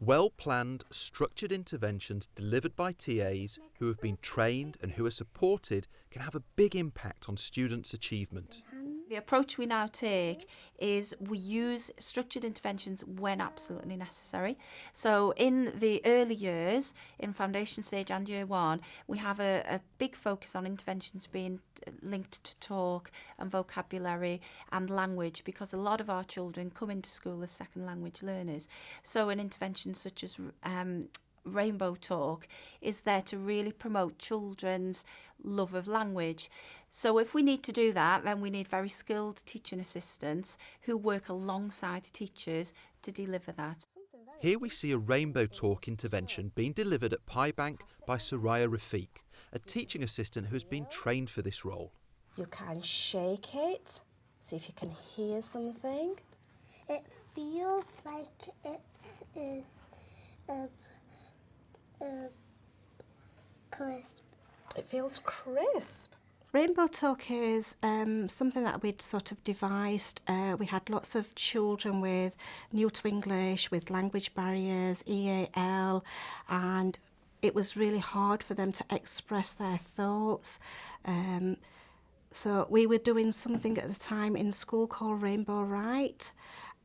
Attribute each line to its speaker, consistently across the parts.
Speaker 1: Well-planned, structured interventions delivered by TAs who have been trained and who are supported can have a big impact on students' achievement.
Speaker 2: The approach we now take is we use structured interventions when absolutely necessary. So in the early years, in foundation stage and year one, we have a big focus on interventions being linked to talk and vocabulary and language, because a lot of our children come into school as second language learners. So an intervention such as Rainbow Talk is there to really promote children's love of language. So if we need to do that, then we need very skilled teaching assistants who work alongside teachers to deliver that.
Speaker 1: Here we see a Rainbow Talk intervention being delivered at Piebank by Soraya Rafiq, a teaching assistant who has been trained for this role.
Speaker 3: You can shake it, see if you can hear something.
Speaker 4: It feels like it is crisp.
Speaker 3: It feels crisp.
Speaker 5: Rainbow Talk is something that we'd sort of devised. We had lots of children with new to English, with language barriers, EAL, and it was really hard for them to express their thoughts. So we were doing something at the time in school called Rainbow Write,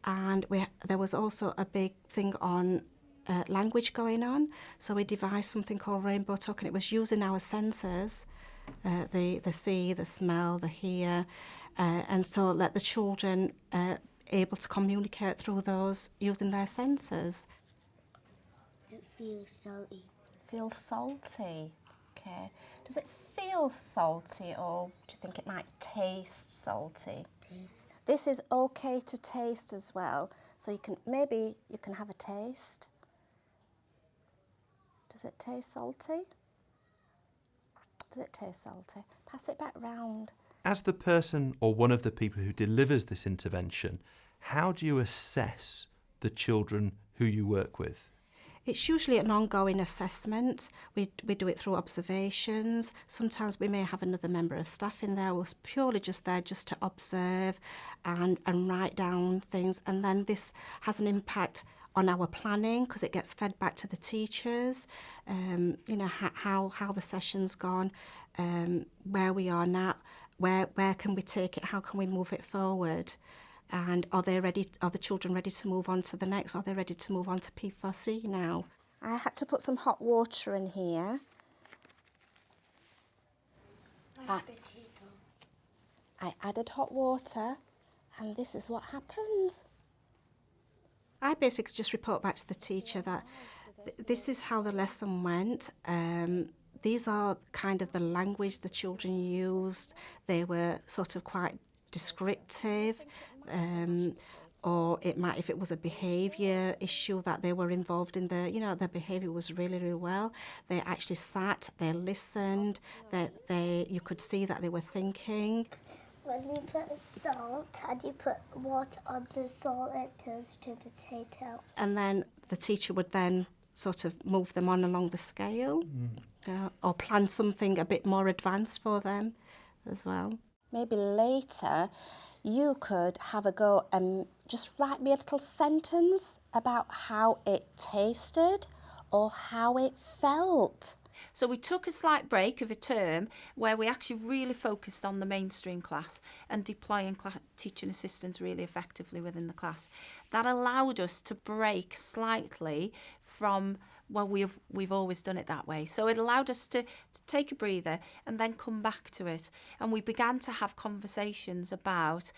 Speaker 5: and there was also a big thing on language going on. So we devised something called Rainbow Talk, and it was using our senses, the see, the smell, the hear, and so let the children able to communicate through those using their senses.
Speaker 4: It feels salty.
Speaker 3: Feels salty. Okay. Does it feel salty, or do you think it might taste salty?
Speaker 4: Taste.
Speaker 3: This is okay to taste as well. So you can have a taste. Does it taste salty? Does it taste salty? Pass it back round.
Speaker 1: As the person or one of the people who delivers this intervention, how do you assess the children who you work with?
Speaker 5: It's usually an ongoing assessment. We do it through observations. Sometimes we may have another member of staff in there who's purely just there just to observe and write down things. And then this has an impact on our planning, because it gets fed back to the teachers, how the session's gone, where we are now, where can we take it, how can we move it forward, and are the children ready to move on to the next, are they ready to move on to P4C now?
Speaker 3: I had to put some hot water in here. I added hot water, and this is what happens.
Speaker 5: I basically just report back to the teacher that this is how the lesson went. These are kind of the language the children used. They were sort of quite descriptive, or it might, if it was a behaviour issue that they were involved in, their behaviour was really, really well. They actually sat, they listened, you could see that they were thinking.
Speaker 4: When you put salt and you put water on the salt, it turns to potato.
Speaker 5: And then the teacher would then sort of move them on along the scale, or plan something a bit more advanced for them as well.
Speaker 3: Maybe later you could have a go and just write me a little sentence about how it tasted or how it felt.
Speaker 2: So we took a slight break of a term where we actually really focused on the mainstream class and deploying teaching assistants really effectively within the class. That allowed us to break slightly from, well, we've always done it that way. So it allowed us to take a breather and then come back to it. And we began to have conversations about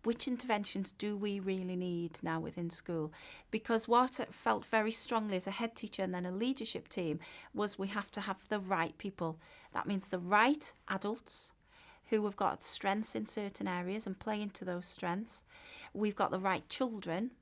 Speaker 2: which interventions do we really need now within school? Because what I felt very strongly as a head teacher and then a leadership team was we have to have the right people. That means the right adults who have got strengths in certain areas and play into those strengths. We've got the right children,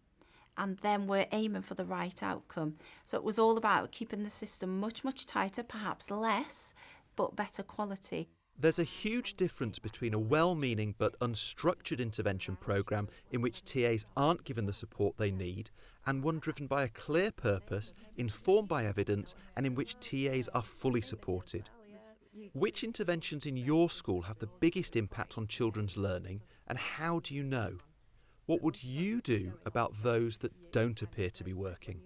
Speaker 2: and then we're aiming for the right outcome. So it was all about keeping the system much, much tighter, perhaps less, but better quality.
Speaker 1: There's a huge difference between a well-meaning but unstructured intervention programme in which TAs aren't given the support they need, and one driven by a clear purpose, informed by evidence, and in which TAs are fully supported. Which interventions in your school have the biggest impact on children's learning, and how do you know? What would you do about those that don't appear to be working?